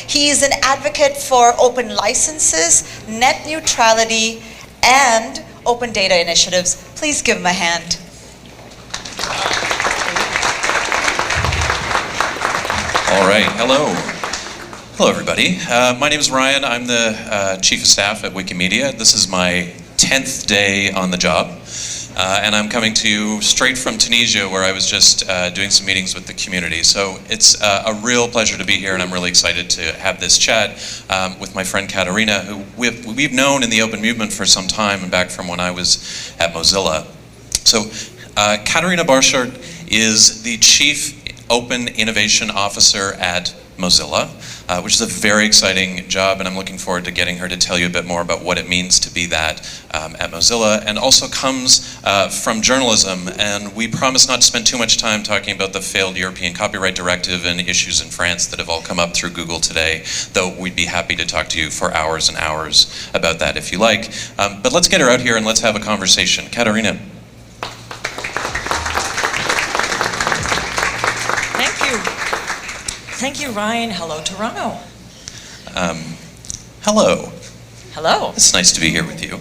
He is an advocate for open licenses, net neutrality, and open data initiatives. Please give him a hand. All right, hello. Hello, everybody. My name is Ryan. I'm the Chief of Staff at Wikimedia. This is my 10th day on the job, and I'm coming to you straight from Tunisia, where I was just doing some meetings with the community. So it's a real pleasure to be here, and I'm really excited to have this chat with my friend Katarina, who we've known in the open movement for some time, and back from when I was at Mozilla. So Katarina Barshart is the Chief Open Innovation Officer at Mozilla, which is a very exciting job, and I'm looking forward to getting her to tell you a bit more about what it means to be that at Mozilla, and also comes from journalism, and we promise not to spend too much time talking about the failed European Copyright Directive and issues in France that have all come up through Google today, though we'd be happy to talk to you for hours and hours about that if you like. But let's get her out here and let's have a conversation. Katarina. Thank you, Ryan. Hello, Toronto. Hello. Hello. It's nice to be here with you.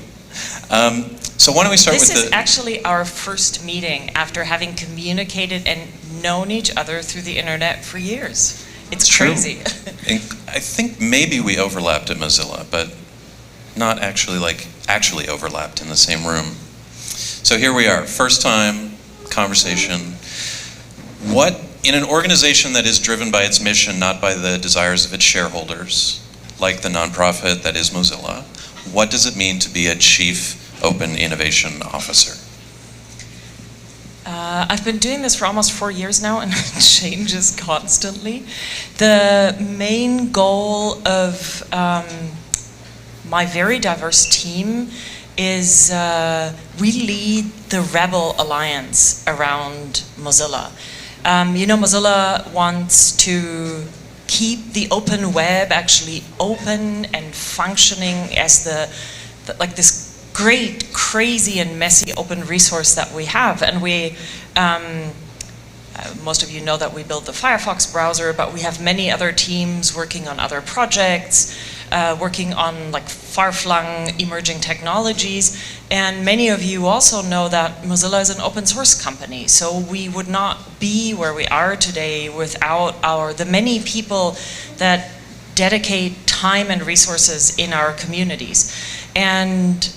So why don't we start with This is actually our first meeting after having communicated and known each other through the internet for years. It's crazy. I think maybe we overlapped at Mozilla, but not actually overlapped in the same room. So here we are, first time conversation. What, in an organization that is driven by its mission, not by the desires of its shareholders, like the nonprofit that is Mozilla, what does it mean to be a Chief Open Innovation Officer? I've been doing this for almost 4 years now, and it changes constantly. The main goal of my very diverse team is we lead the Rebel Alliance around Mozilla. Mozilla wants to keep the open web actually open and functioning as this great, crazy, and messy open resource that we have. And we, most of you know that we built the Firefox browser, but we have many other teams working on other projects, working on far-flung emerging technologies. And many of you also know that Mozilla is an open source company, so we would not be where we are today without the many people that dedicate time and resources in our communities. And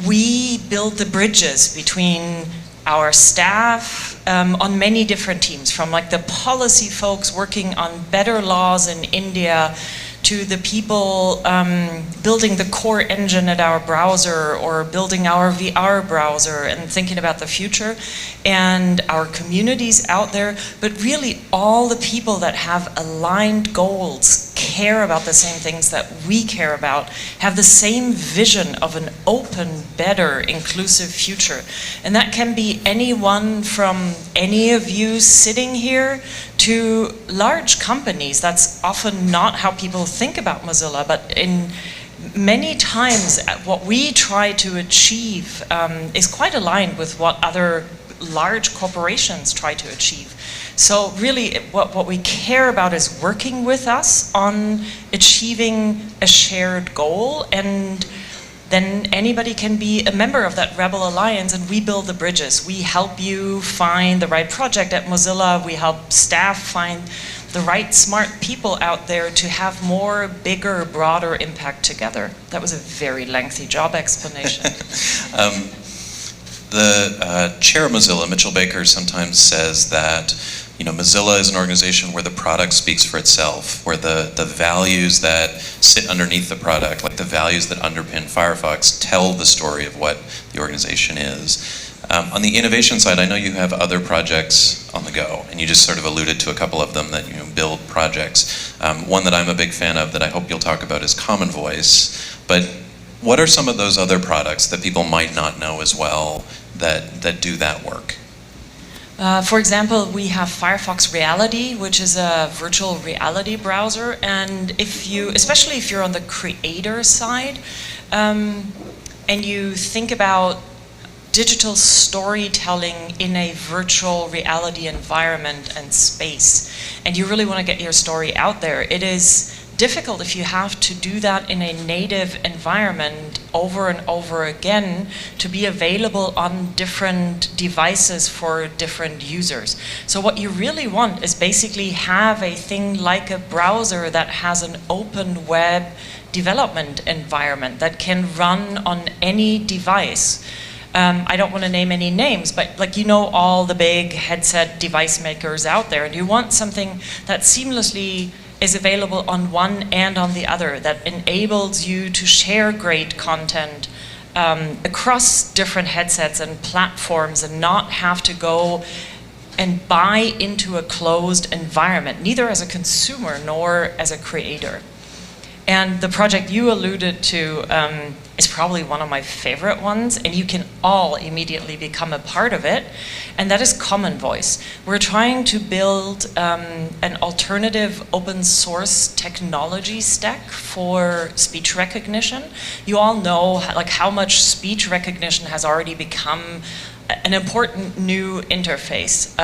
we build the bridges between our staff on many different teams, from the policy folks working on better laws in India, to the people building the core engine at our browser, or building our VR browser and thinking about the future, and our communities out there, but really all the people that have aligned goals, care about the same things that we care about, have the same vision of an open, better, inclusive future. And that can be anyone from any of you sitting here to large companies. That's often not how people think about Mozilla, but in many times what we try to achieve is quite aligned with what other large corporations try to achieve. So really what we care about is working with us on achieving a shared goal, and then anybody can be a member of that Rebel Alliance, and we build the bridges. We help you find the right project at Mozilla. We help staff find the right smart people out there to have more, bigger, broader impact together. That was a very lengthy job explanation. The chair of Mozilla, Mitchell Baker, sometimes says that Mozilla is an organization where the product speaks for itself, where the values that sit underneath the product, like the values that underpin Firefox, tell the story of what the organization is. On the innovation side, I know you have other projects on the go, and you just sort of alluded to a couple of them that build projects. One that I'm a big fan of that I hope you'll talk about is Common Voice. But what are some of those other products that people might not know as well that do that work? For example, we have Firefox Reality, which is a virtual reality browser, and especially if you're on the creator side, and you think about digital storytelling in a virtual reality environment and space, and you really want to get your story out there, it is difficult if you have to do that in a native environment over and over again to be available on different devices for different users. So what you really want is basically have a thing like a browser that has an open web development environment that can run on any device. I don't want to name any names, but like, you know, all the big headset device makers out there, and you want something that seamlessly is available on one and on the other, that enables you to share great content across different headsets and platforms and not have to go and buy into a closed environment, neither as a consumer nor as a creator. And the project you alluded to is probably one of my favorite ones, and you can all immediately become a part of it, and that is Common Voice. We're trying to build an alternative open source technology stack for speech recognition. You all know like how much speech recognition has already become an important new interface.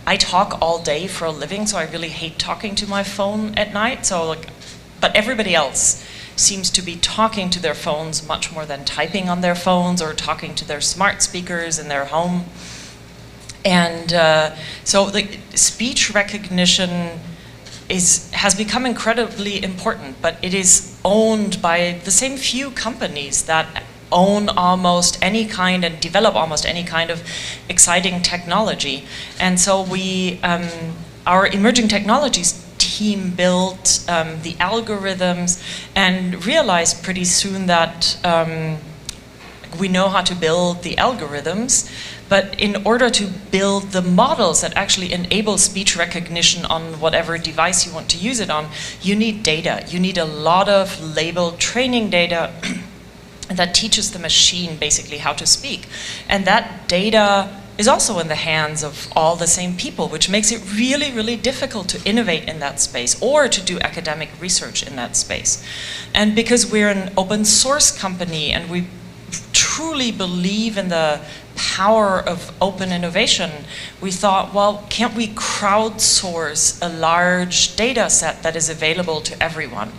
I talk all day for a living, so I really hate talking to my phone at night. So like, but everybody else seems to be talking to their phones much more than typing on their phones or talking to their smart speakers in their home. And so the speech recognition has become incredibly important, but it is owned by the same few companies that own almost any kind and develop almost any kind of exciting technology. And so we, our emerging technologies team built the algorithms and realized pretty soon that we know how to build the algorithms, but in order to build the models that actually enable speech recognition on whatever device you want to use it on, you need data. You need a lot of labeled training data that teaches the machine basically how to speak. And that data is also in the hands of all the same people, which makes it really, really difficult to innovate in that space or to do academic research in that space. And because we're an open source company and we truly believe in the power of open innovation, we thought, well, can't we crowdsource a large data set that is available to everyone?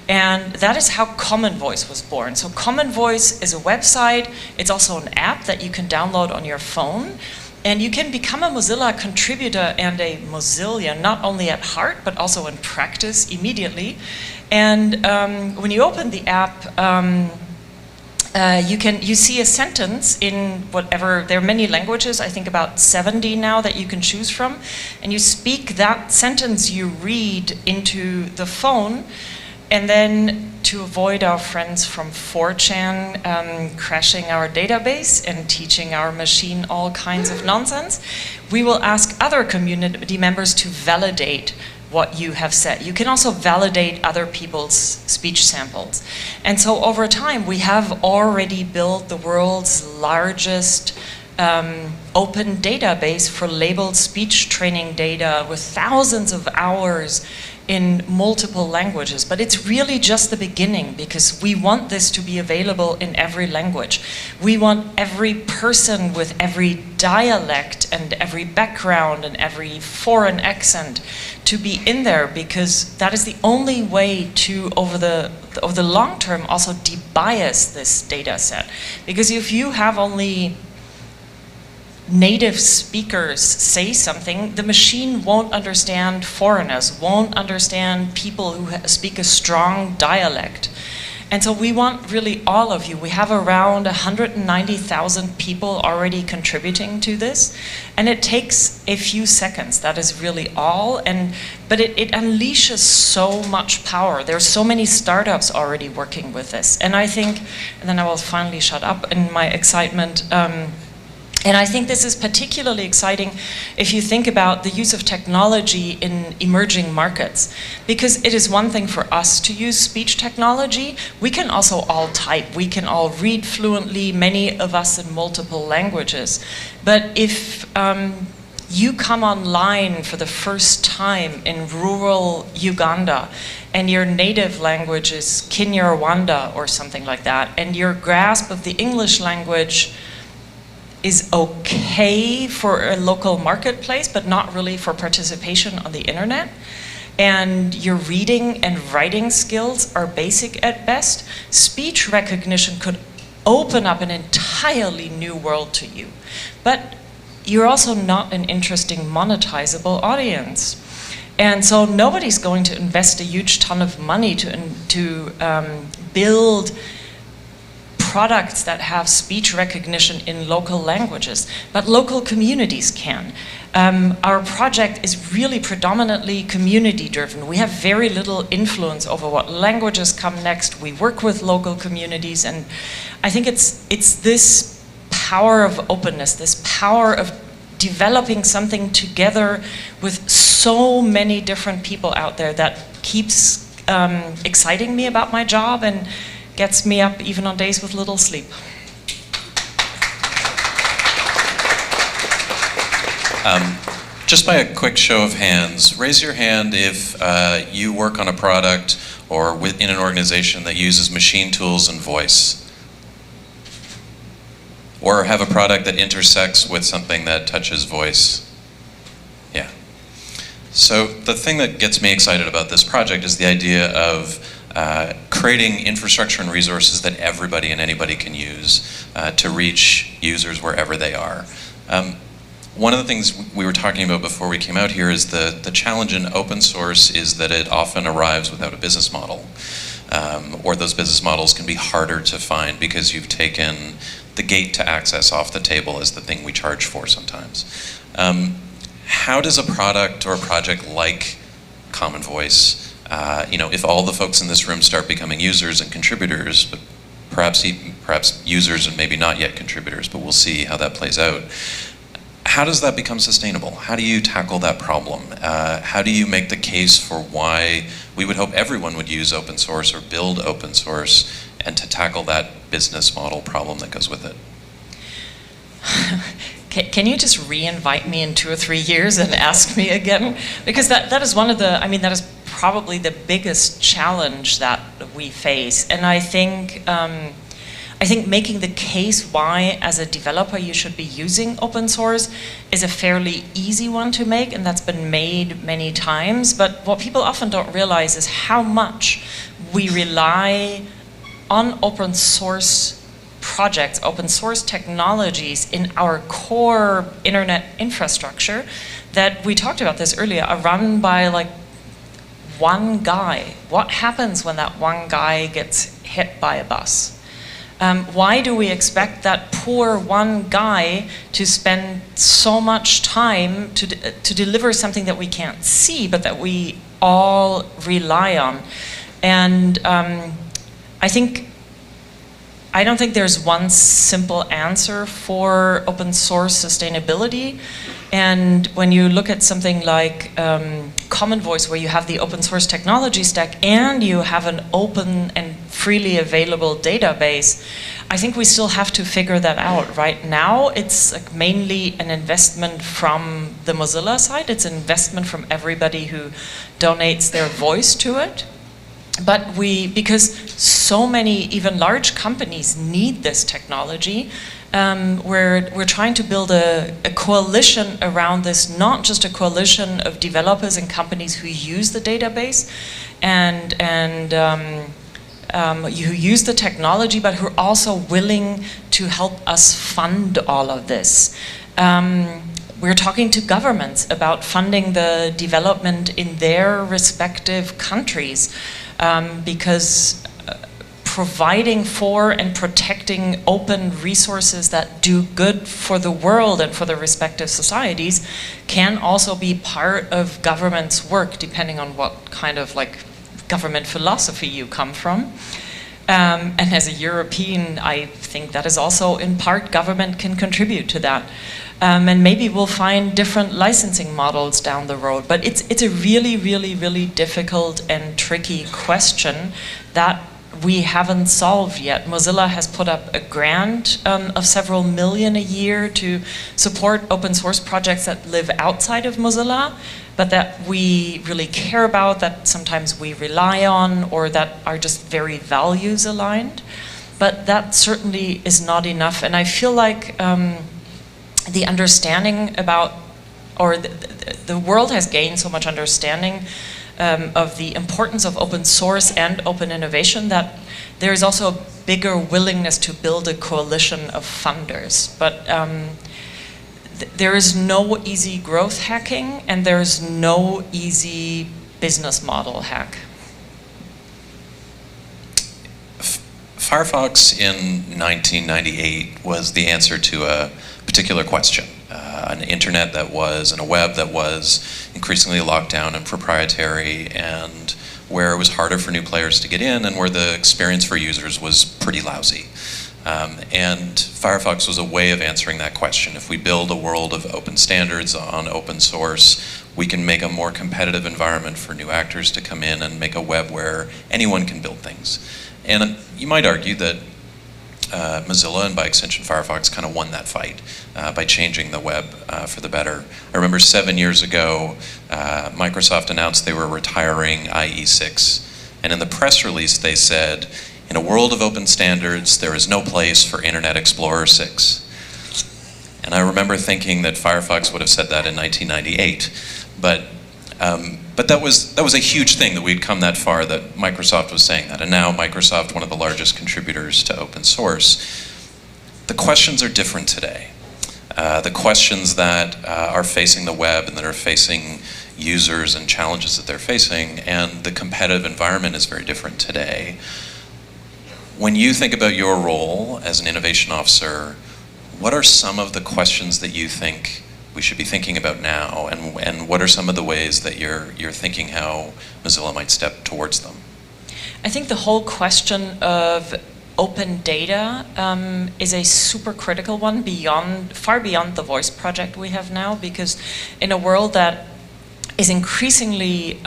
And that is how Common Voice was born. So Common Voice is a website. It's also an app that you can download on your phone. And you can become a Mozilla contributor and a Mozillian, not only at heart, but also in practice immediately. And when you open the app, you see a sentence in whatever, there are many languages, I think about 70 now that you can choose from. And you speak that sentence you read into the phone. And then, to avoid our friends from 4chan crashing our database and teaching our machine all kinds of nonsense, we will ask other community members to validate what you have said. You can also validate other people's speech samples. And so over time, we have already built the world's largest open database for labeled speech training data with thousands of hours in multiple languages. But it's really just the beginning, because we want this to be available in every language. We want every person with every dialect and every background and every foreign accent to be in there, because that is the only way to, over the long term, also debias this data set. Because if you have only native speakers say something, the machine won't understand foreigners, won't understand people who speak a strong dialect. And so we want really all of you. We have around 190,000 people already contributing to this, and it takes a few seconds. That is really all. But it unleashes so much power. There's so many startups already working with this. And I think, and then I will finally shut up in my excitement, and I think this is particularly exciting if you think about the use of technology in emerging markets. Because it is one thing for us to use speech technology. We can also all type. We can all read fluently, many of us in multiple languages. But if you come online for the first time in rural Uganda and your native language is Kinyarwanda or something like that, and your grasp of the English language is okay for a local marketplace, but not really for participation on the internet. And your reading and writing skills are basic at best. Speech recognition could open up an entirely new world to you. But you're also not an interesting monetizable audience. And so nobody's going to invest a huge ton of money to build products that have speech recognition in local languages, but local communities can. Our project is really predominantly community driven. We have very little influence over what languages come next. We work with local communities, and I think it's this power of openness, this power of developing something together with so many different people out there that keeps exciting me about my job and gets me up even on days with little sleep. Just by a quick show of hands, raise your hand if you work on a product or within an organization that uses machine tools and voice. Or have a product that intersects with something that touches voice. Yeah. So the thing that gets me excited about this project is the idea of creating infrastructure and resources that everybody and anybody can use to reach users wherever they are. One of the things we were talking about before we came out here is the challenge in open source is that it often arrives without a business model. Or those business models can be harder to find because you've taken the gate to access off the table as the thing we charge for sometimes. How does a product or a project like Common Voice, if all the folks in this room start becoming users and contributors, but perhaps users and maybe not yet contributors, but we'll see how that plays out. How does that become sustainable? How do you tackle that problem? How do you make the case for why we would hope everyone would use open source or build open source and to tackle that business model problem that goes with it? Can you just re-invite me in 2 or 3 years and ask me again? Because that is that is probably the biggest challenge that we face. And I think making the case why, as a developer, you should be using open source is a fairly easy one to make, and that's been made many times. But what people often don't realize is how much we rely on open source projects, open source technologies in our core internet infrastructure that we talked about this earlier, are run by like one guy. What happens when that one guy gets hit by a bus? Why do we expect that poor one guy to spend so much time to deliver something that we can't see, but that we all rely on? And I don't think there's one simple answer for open source sustainability. And when you look at something like Common Voice, where you have the open source technology stack and you have an open and freely available database, I think we still have to figure that out. Right now, it's like mainly an investment from the Mozilla side. It's an investment from everybody who donates their voice to it. But because so many, even large companies need this technology, we're trying to build a coalition around this, not just a coalition of developers and companies who use the database and who use the technology, but who are also willing to help us fund all of this. We're talking to governments about funding the development in their respective countries, because providing for and protecting open resources that do good for the world and for the respective societies can also be part of government's work, depending on what kind of government philosophy you come from. And as a European, I think that is also in part government can contribute to that. And maybe we'll find different licensing models down the road. But it's a really, really, really difficult and tricky question that we haven't solved yet. Mozilla has put up a grant of several million a year to support open source projects that live outside of Mozilla, but that we really care about, that sometimes we rely on, or that are just very values aligned. But that certainly is not enough. And I feel like the understanding about, or the world has gained so much understanding of the importance of open source and open innovation that there is also a bigger willingness to build a coalition of funders. But there is no easy growth hacking, and there is no easy business model hack. Firefox in 1998 was the answer to a particular question. An internet that was, and a web that was increasingly locked down and proprietary, and where it was harder for new players to get in, and where the experience for users was pretty lousy. And Firefox was a way of answering that question. If we build a world of open standards on open source, we can make a more competitive environment for new actors to come in and make a web where anyone can build things. And you might argue that Mozilla, and by extension Firefox, kind of won that fight by changing the web for the better. I remember 7 years ago, Microsoft announced they were retiring IE6. And in the press release they said, "In a world of open standards, there is no place for Internet Explorer 6. And I remember thinking that Firefox would have said that in 1998. But that was a huge thing that we'd come that far, that Microsoft was saying that. And now Microsoft, one of the largest contributors to open source. The questions are different today. The questions that are facing the web and that are facing users and challenges that they're facing, and the competitive environment is very different today. When you think about your role as an innovation officer, what are some of the questions that you think we should be thinking about now, and what are some of the ways that you're thinking how Mozilla might step towards them? I think the whole question of open data is a super critical one, far beyond the voice project we have now, because in a world that is increasingly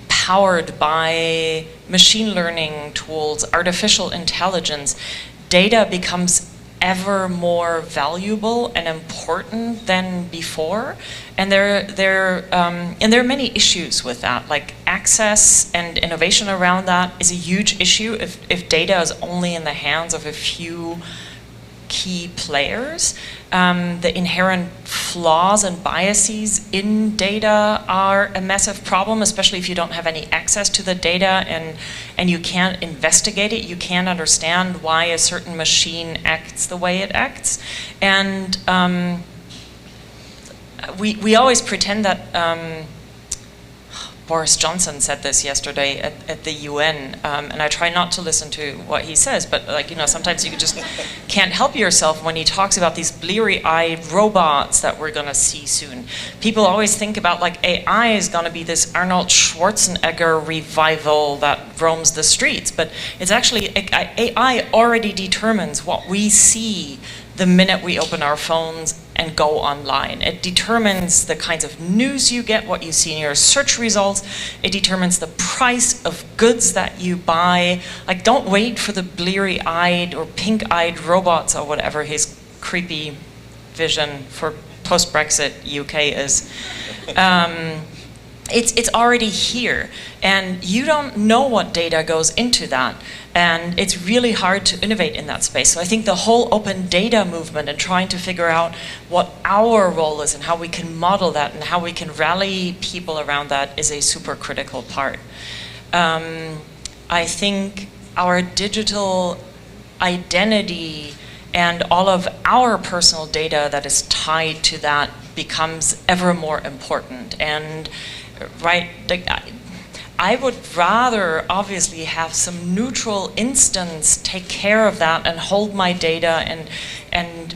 powered by machine learning tools, artificial intelligence, data becomes ever more valuable and important than before, and there are many issues with that. Like access and innovation around that is a huge issue if data is only in the hands of a few key players. The inherent flaws and biases in data are a massive problem, especially if you don't have any access to the data and you can't investigate it, you can't understand why a certain machine acts the way it acts. And we always pretend that Boris Johnson said this yesterday at the UN, and I try not to listen to what he says, but sometimes you just can't help yourself when he talks about these bleary-eyed robots that we're going to see soon. People always think about like AI is going to be this Arnold Schwarzenegger revival that roams the streets, but it's actually, AI already determines what we see the minute we open our phones and go online. It determines the kinds of news you get, what you see in your search results. It determines the price of goods that you buy. Like, don't wait for the bleary-eyed or pink-eyed robots or whatever his creepy vision for post-Brexit UK is. It's already here, and you don't know what data goes into that, and it's really hard to innovate in that space. So I think the whole open data movement and trying to figure out what our role is and how we can model that and how we can rally people around that is a super critical part. I think our digital identity and all of our personal data that is tied to that becomes ever more important. And I would rather obviously have some neutral instance take care of that and hold my data and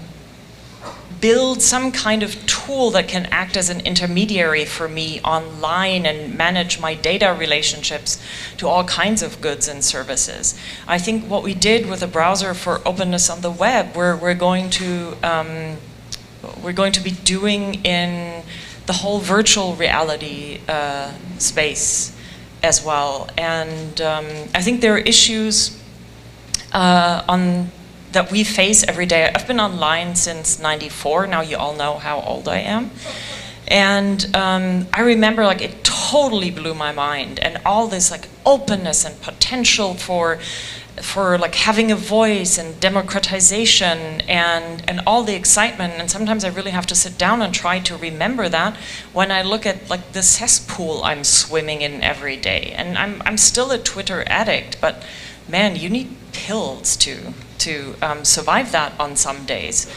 build some kind of tool that can act as an intermediary for me online and manage my data relationships to all kinds of goods and services. I think what we did with the browser for openness on the web, we're going to be doing in the whole virtual reality space as well. And I think there are issues that we face every day. I've been online since '94, now you all know how old I am. And I remember like it totally blew my mind, and all this like openness and potential for like having a voice and democratization and all the excitement. And sometimes I really have to sit down and try to remember that when I look at like the cesspool I'm swimming in every day. And I'm still a Twitter addict, but man, you need pills to survive that on some days.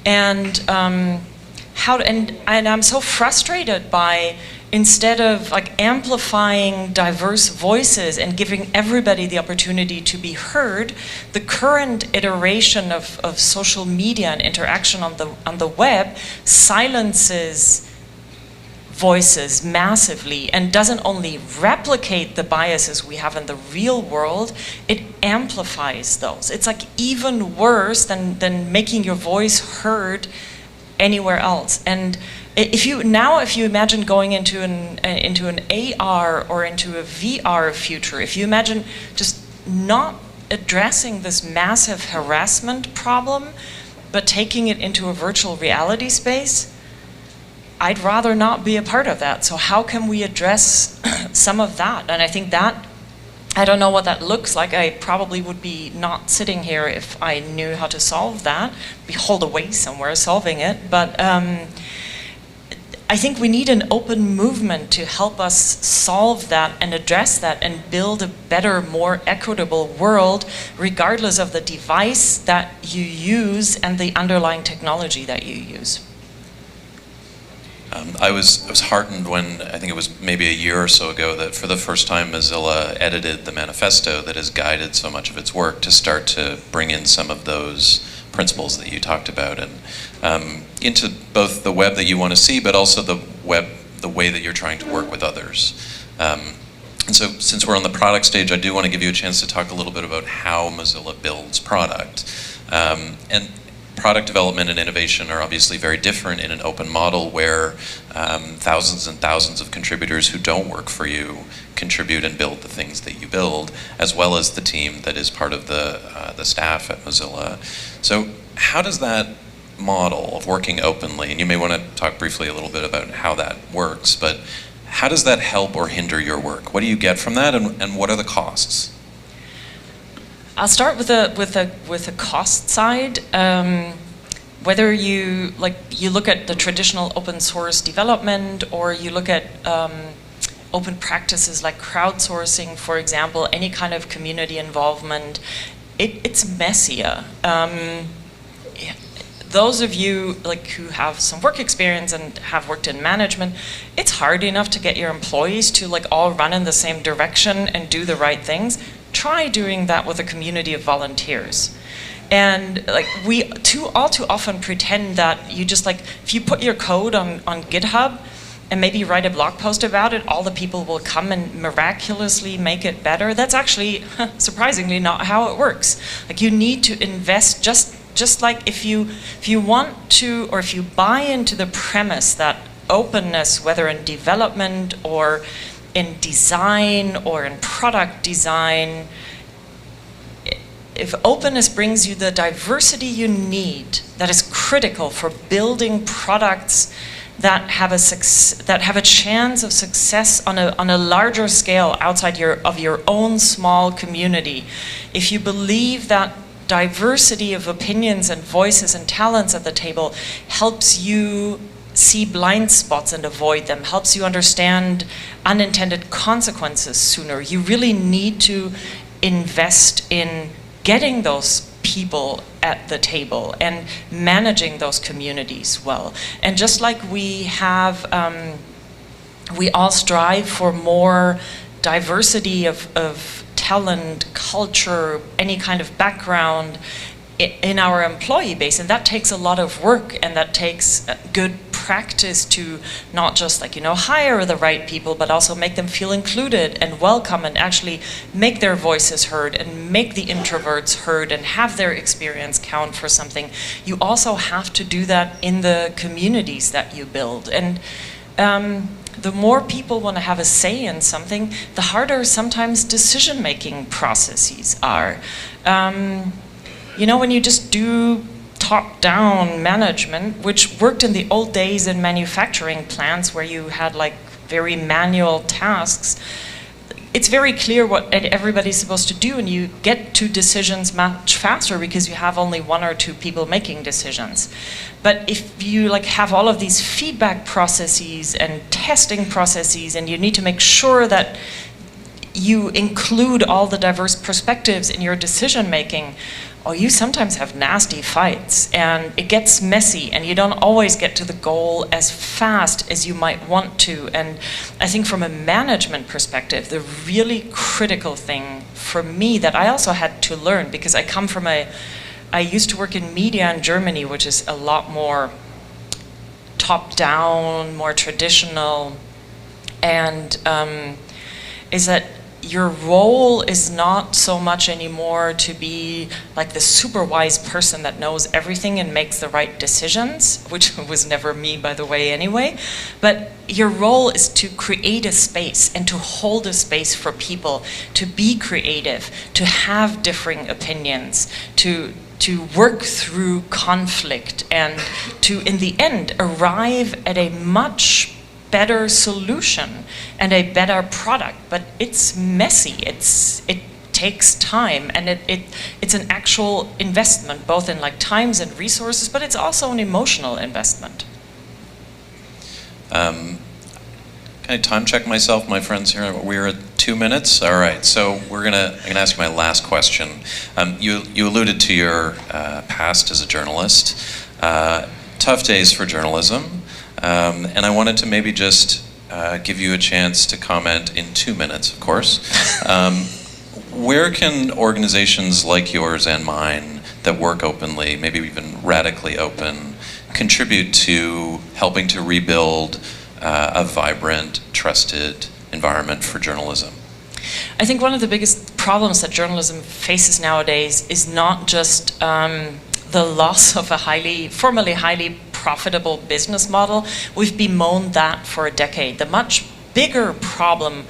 And I'm so frustrated by, instead of like amplifying diverse voices and giving everybody the opportunity to be heard, the current iteration of social media and interaction on the web silences voices massively and doesn't only replicate the biases we have in the real world, it amplifies those. It's like even worse than making your voice heard anywhere else. And if you imagine going into an AR or into a VR future, if you imagine just not addressing this massive harassment problem, but taking it into a virtual reality space, I'd rather not be a part of that. So how can we address some of that? And I think that, I don't know what that looks like. I probably would be not sitting here if I knew how to solve that, be holed away somewhere solving it. But I think we need an open movement to help us solve that and address that and build a better, more equitable world, regardless of the device that you use and the underlying technology that you use. I was heartened when, I think it was maybe a year or so ago, that for the first time Mozilla edited the manifesto that has guided so much of its work to start to bring in some of those principles that you talked about, and into both the web that you want to see, but also the way that you're trying to work with others. And so since we're on the product stage, I do want to give you a chance to talk a little bit about how Mozilla builds product. And product development and innovation are obviously very different in an open model where thousands and thousands of contributors who don't work for you contribute and build the things that you build, as well as the team that is part of the staff at Mozilla. So how does that model of working openly, and you may want to talk briefly a little bit about how that works, but how does that help or hinder your work? What do you get from that, and what are the costs? I'll start with the cost side. Whether you look at the traditional open source development, or you look at open practices like crowdsourcing, for example, any kind of community involvement, it's messier. Those of you who have some work experience and have worked in management, it's hard enough to get your employees to all run in the same direction and do the right things. Try doing that with a community of volunteers. And we all too often pretend that you just if you put your code on GitHub and maybe write a blog post about it, all the people will come and miraculously make it better. That's actually surprisingly not how it works. You need to invest, just like if you want to, or if you buy into the premise that openness, whether in development or in design or in product design, if openness brings you the diversity you need, that is critical for building products that have a chance of success on a larger scale outside of your own small community. If you believe that diversity of opinions and voices and talents at the table helps you see blind spots and avoid them, helps you understand unintended consequences sooner, you really need to invest in getting those people at the table and managing those communities well. And just like we have, we all strive for more diversity of talent, culture, any kind of background in our employee base, and that takes a lot of work, and that takes good practice to not just hire the right people, but also make them feel included and welcome, and actually make their voices heard and make the introverts heard and have their experience count for something. You also have to do that in the communities that you build. And the more people want to have a say in something, the harder sometimes decision-making processes are. When you just do top-down management, which worked in the old days in manufacturing plants where you had like very manual tasks. It's very clear what everybody's supposed to do, and you get to decisions much faster because you have only one or two people making decisions. But if you like have all of these feedback processes and testing processes, and you need to make sure that you include all the diverse perspectives in your decision making, or you sometimes have nasty fights, and it gets messy, and you don't always get to the goal as fast as you might want to. And I think from a management perspective, the really critical thing for me that I also had to learn, because I used to work in media in Germany, which is a lot more top-down, more traditional, and is that your role is not so much anymore to be like the super wise person that knows everything and makes the right decisions, which was never me, by the way, anyway. But your role is to create a space and to hold a space for people to be creative, to have differing opinions, to work through conflict, and to, in the end, arrive at a much better solution and a better product. But it's messy, it takes time, and it's an actual investment, both in like times and resources, but it's also an emotional investment. Can I time check myself, my friends here? We're at 2 minutes. All right, so I'm gonna ask you my last question. You alluded to your past as a journalist. Tough days for journalism. And I wanted to maybe just give you a chance to comment in 2 minutes, of course. Where can organizations like yours and mine that work openly, maybe even radically open, contribute to helping to rebuild a vibrant, trusted environment for journalism? I think one of the biggest problems that journalism faces nowadays is not just the loss of a formerly highly profitable business model. We've bemoaned that for a decade. The much bigger problem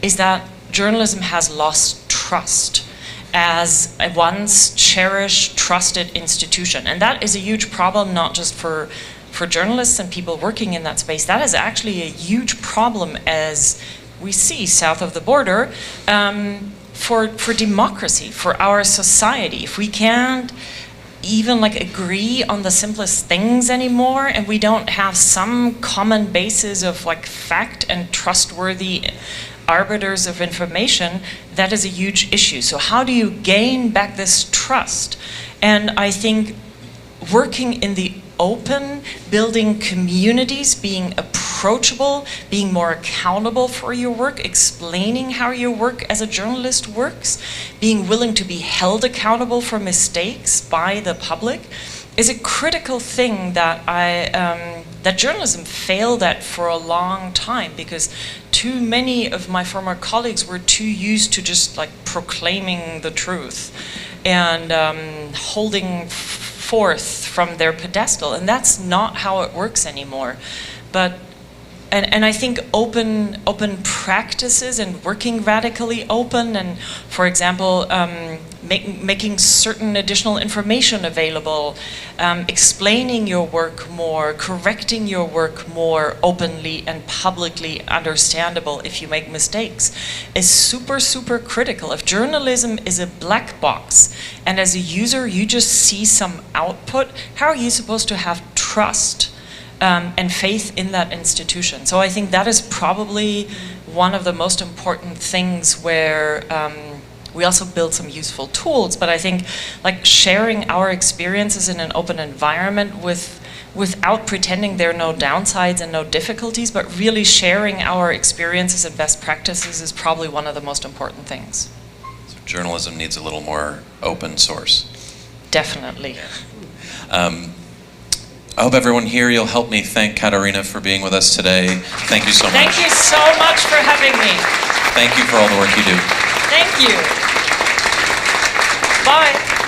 is that journalism has lost trust as a once cherished, trusted institution. And that is a huge problem, not just for journalists and people working in that space. That is actually a huge problem, as we see south of the border, for democracy, for our society. If we can't even like agree on the simplest things anymore, and we don't have some common basis of like fact and trustworthy arbiters of information, that is a huge issue. So how do you gain back this trust? And I think working in the open, building communities, being approachable, being more accountable for your work, explaining how your work as a journalist works, being willing to be held accountable for mistakes by the public is a critical thing that that journalism failed at for a long time, because too many of my former colleagues were too used to just like proclaiming the truth and holding forth from their pedestal, and that's not how it works anymore. But and I think open practices and working radically open, and for example making certain additional information available, explaining your work more, correcting your work more openly and publicly understandable if you make mistakes, is super critical. If journalism is a black box and as a user you just see some output, how are you supposed to have trust and faith in that institution? So I think that is probably one of the most important things where we also build some useful tools, but I think like sharing our experiences in an open environment without pretending there are no downsides and no difficulties, but really sharing our experiences and best practices is probably one of the most important things. So journalism needs a little more open source. Definitely. I hope everyone here, you'll help me thank Katarina for being with us today. Thank you so much. Thank you so much for having me. Thank you for all the work you do. Thank you. Bye.